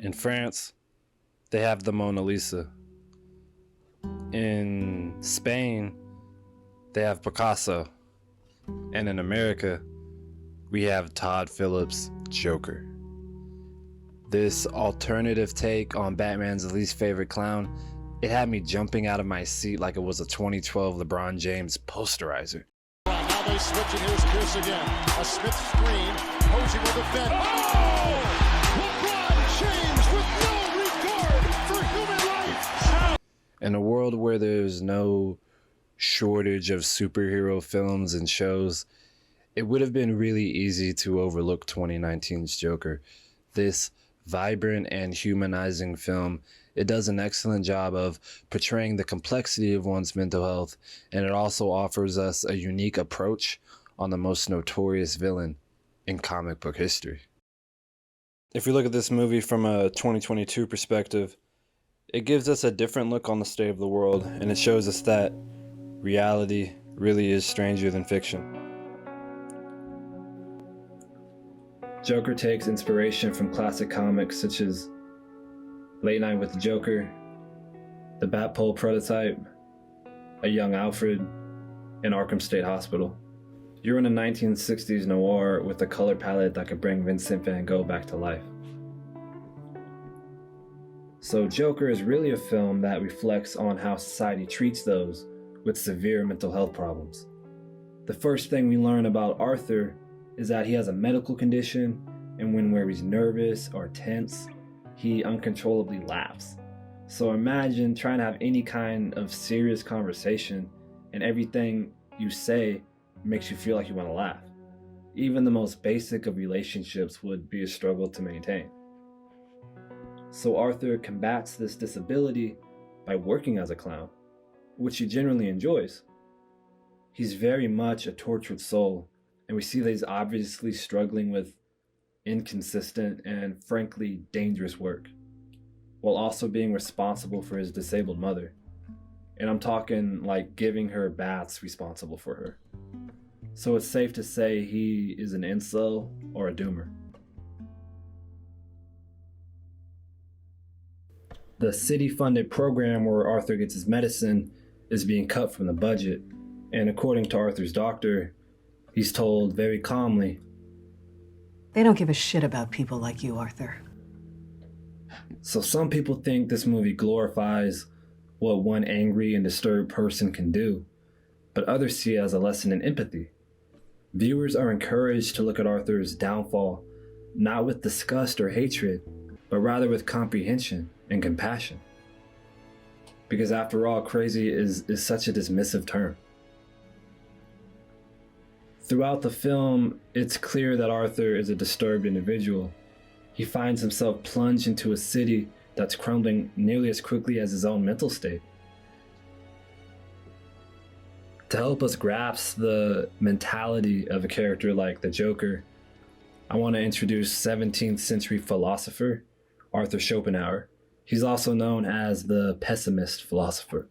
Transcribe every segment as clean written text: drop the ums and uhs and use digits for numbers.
In France, they have the Mona Lisa. In Spain, they have Picasso. And in America, we have Todd Phillips' Joker. This alternative take on Batman's least favorite clown, it had me jumping out of my seat like it was a 2012 LeBron James posterizer. Now they switch, and here's Pierce again. A Smith screen. Posey will defend. Oh! LeBron James with no regard for human life. In a world where there's no shortage of superhero films and shows, it would have been really easy to overlook 2019's Joker. This vibrant and humanizing film, it does an excellent job of portraying the complexity of one's mental health, and it also offers us a unique approach on the most notorious villain in comic book history. If we look at this movie from a 2022 perspective, it gives us a different look on the state of the world, and it shows us that reality really is stranger than fiction. Joker takes inspiration from classic comics such as Late Night with the Joker, The Bat-Pole Prototype, A Young Alfred, and Arkham State Hospital. You're in a 1960s noir with a color palette that could bring Vincent van Gogh back to life. So Joker is really a film that reflects on how society treats those with severe mental health problems. The first thing we learn about Arthur is that he has a medical condition, and where he's nervous or tense, he uncontrollably laughs. So imagine trying to have any kind of serious conversation and everything you say makes you feel like you want to laugh. Even the most basic of relationships would be a struggle to maintain. So Arthur combats this disability by working as a clown, which he generally enjoys. He's very much a tortured soul, and we see that he's obviously struggling with inconsistent and frankly dangerous work, while also being responsible for his disabled mother. And I'm talking like giving her baths responsible for her. So it's safe to say he is an incel or a doomer. The city-funded program where Arthur gets his medicine is being cut from the budget, and according to Arthur's doctor, he's told very calmly, "They don't give a shit about people like you, Arthur." So some people think this movie glorifies what one angry and disturbed person can do, but others see it as a lesson in empathy. Viewers are encouraged to look at Arthur's downfall not with disgust or hatred, but rather with comprehension and compassion. Because after all, crazy is such a dismissive term. Throughout the film, it's clear that Arthur is a disturbed individual. He finds himself plunged into a city that's crumbling nearly as quickly as his own mental state. To help us grasp the mentality of a character like the Joker, I want to introduce 17th century philosopher Arthur Schopenhauer. He's also known as the pessimist philosopher.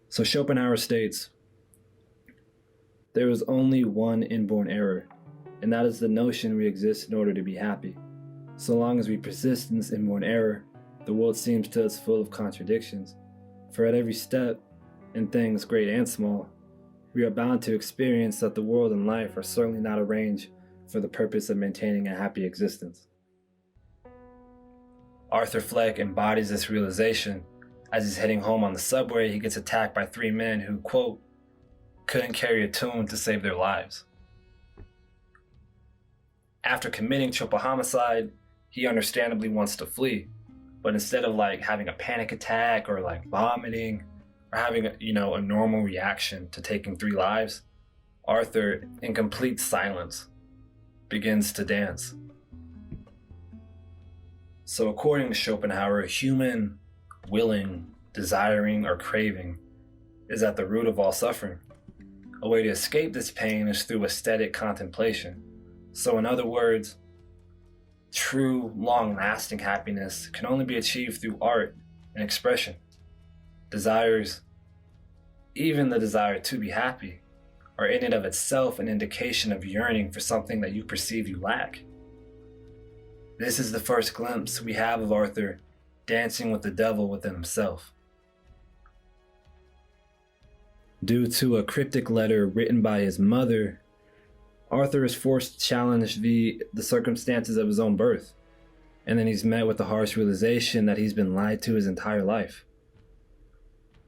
So Schopenhauer states, "There is only one inborn error, and that is the notion we exist in order to be happy. So long as we persist in this inborn error, the world seems to us full of contradictions. For at every step, in things great and small, we are bound to experience that the world and life are certainly not arranged for the purpose of maintaining a happy existence." Arthur Fleck embodies this realization. As he's heading home on the subway, he gets attacked by three men who, quote, couldn't carry a tune to save their lives. After committing triple homicide, he understandably wants to flee, but instead of having a panic attack or vomiting or having a normal reaction to taking three lives, Arthur, in complete silence, begins to dance. So according to Schopenhauer, human willing, desiring, or craving is at the root of all suffering. A way to escape this pain is through aesthetic contemplation. So in other words, true, long-lasting happiness can only be achieved through art and expression. Desires, even the desire to be happy, are in and of itself an indication of yearning for something that you perceive you lack. This is the first glimpse we have of Arthur dancing with the devil within himself. Due to a cryptic letter written by his mother, Arthur is forced to challenge the circumstances of his own birth, and then he's met with the harsh realization that he's been lied to his entire life.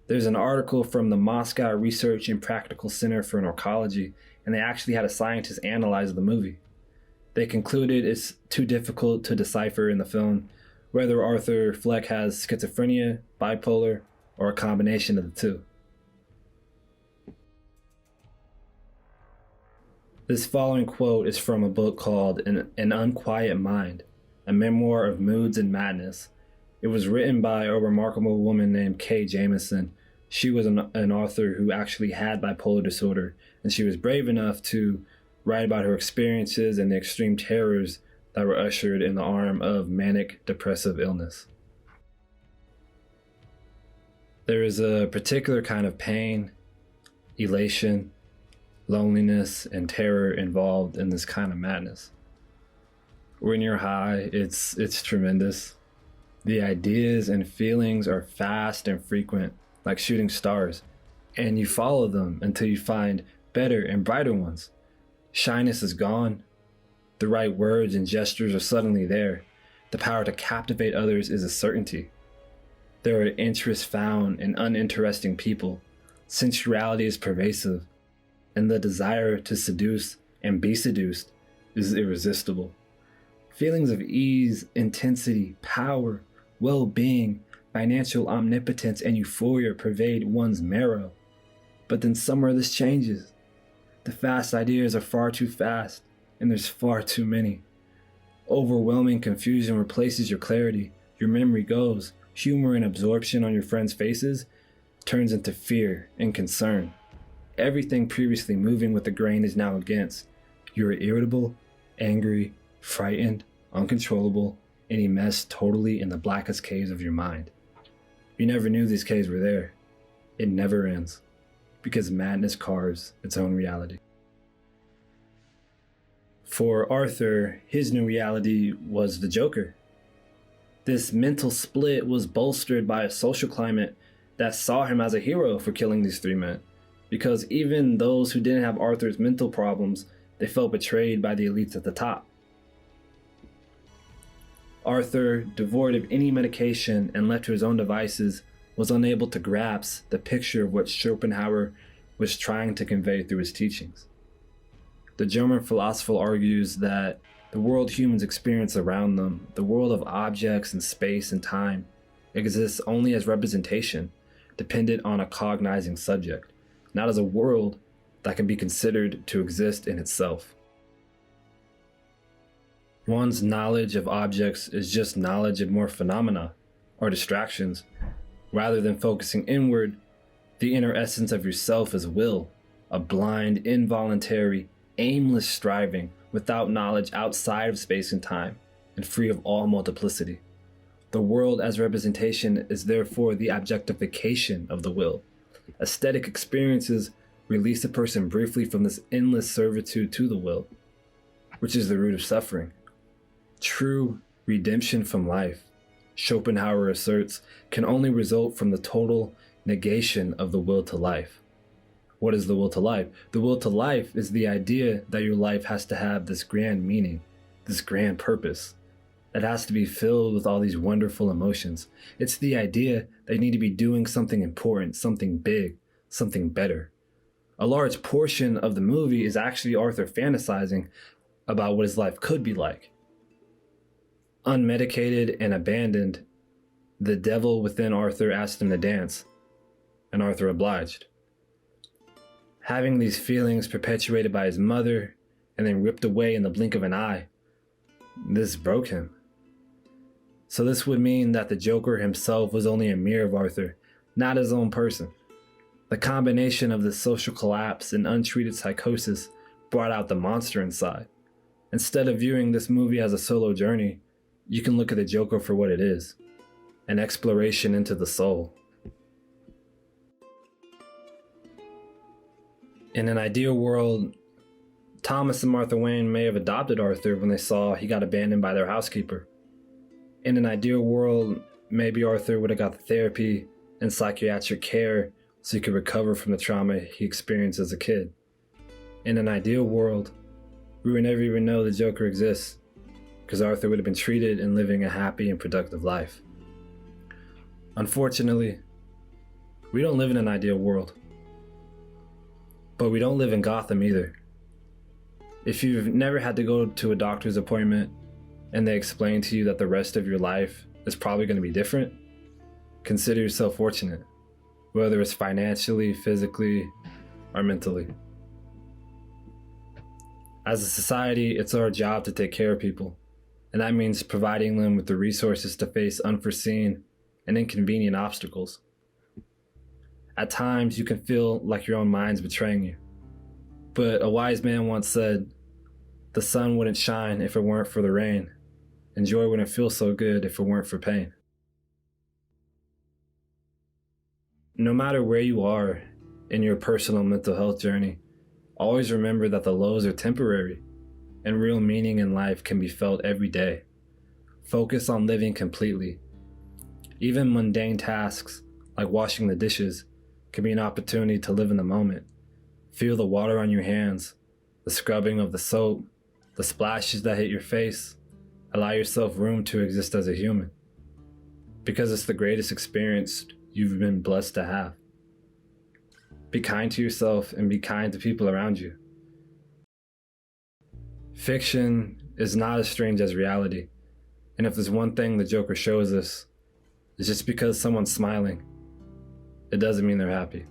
There's an article from the Moscow Research and Practical Center for Narcology, and they actually had a scientist analyze the movie. They concluded it's too difficult to decipher in the film whether Arthur Fleck has schizophrenia, bipolar, or a combination of the two. This following quote is from a book called An Unquiet Mind, a memoir of moods and madness. It was written by a remarkable woman named Kay Jamison. She was an author who actually had bipolar disorder, and she was brave enough to write about her experiences and the extreme terrors that were ushered in the arm of manic depressive illness. There is a particular kind of pain, elation, loneliness, and terror involved in this kind of madness. When you're high, it's tremendous. The ideas and feelings are fast and frequent, like shooting stars, and you follow them until you find better and brighter ones. Shyness is gone. The right words and gestures are suddenly there. The power to captivate others is a certainty. There are interests found in uninteresting people. Sensuality is pervasive, and the desire to seduce and be seduced is irresistible. Feelings of ease, intensity, power, well-being, financial omnipotence, and euphoria pervade one's marrow. But then somewhere this changes. The fast ideas are far too fast, and there's far too many. Overwhelming confusion replaces your clarity. Your memory goes. Humor and absorption on your friends' faces turns into fear and concern. Everything previously moving with the grain is now against. You are irritable, angry, frightened, uncontrollable, and immersed totally in the blackest caves of your mind. You never knew these caves were there. It never ends, because madness carves its own reality. For Arthur, his new reality was the Joker. This mental split was bolstered by a social climate that saw him as a hero for killing these three men, because even those who didn't have Arthur's mental problems, they felt betrayed by the elites at the top. Arthur, devoid of any medication and left to his own devices, was unable to grasp the picture of what Schopenhauer was trying to convey through his teachings. The German philosopher argues that the world humans experience around them, the world of objects and space and time, exists only as representation, dependent on a cognizing subject, not as a world that can be considered to exist in itself. One's knowledge of objects is just knowledge of more phenomena or distractions. Rather than focusing inward, the inner essence of yourself is will, a blind, involuntary, aimless striving without knowledge outside of space and time, and free of all multiplicity. The world as representation is therefore the objectification of the will. Aesthetic experiences release a person briefly from this endless servitude to the will, which is the root of suffering. True redemption from life, Schopenhauer asserts, can only result from the total negation of the will to life. What is the will to life? The will to life is the idea that your life has to have this grand meaning, this grand purpose. It has to be filled with all these wonderful emotions. It's the idea that you need to be doing something important, something big, something better. A large portion of the movie is actually Arthur fantasizing about what his life could be like. Unmedicated and abandoned, the devil within Arthur asked him to dance, and Arthur obliged. Having these feelings perpetuated by his mother and then ripped away in the blink of an eye, this broke him. So this would mean that the Joker himself was only a mirror of Arthur, not his own person. The combination of the social collapse and untreated psychosis brought out the monster inside. Instead of viewing this movie as a solo journey, you can look at the Joker for what it is, an exploration into the soul. In an ideal world, Thomas and Martha Wayne may have adopted Arthur when they saw he got abandoned by their housekeeper. In an ideal world, maybe Arthur would have got the therapy and psychiatric care so he could recover from the trauma he experienced as a kid. In an ideal world, we would never even know the Joker exists, because Arthur would have been treated and living a happy and productive life. Unfortunately, we don't live in an ideal world. But we don't live in Gotham either. If you've never had to go to a doctor's appointment and they explain to you that the rest of your life is probably going to be different, consider yourself fortunate, whether it's financially, physically, or mentally. As a society, it's our job to take care of people, and that means providing them with the resources to face unforeseen and inconvenient obstacles. At times, you can feel like your own mind's betraying you. But a wise man once said, "The sun wouldn't shine if it weren't for the rain, and joy wouldn't feel so good if it weren't for pain." No matter where you are in your personal mental health journey, always remember that the lows are temporary, and real meaning in life can be felt every day. Focus on living completely. Even mundane tasks, like washing the dishes, can be an opportunity to live in the moment. Feel the water on your hands, the scrubbing of the soap, the splashes that hit your face. Allow yourself room to exist as a human, because it's the greatest experience you've been blessed to have. Be kind to yourself and be kind to people around you. Fiction is not as strange as reality, and if there's one thing the Joker shows us, it's just because someone's smiling, it doesn't mean they're happy.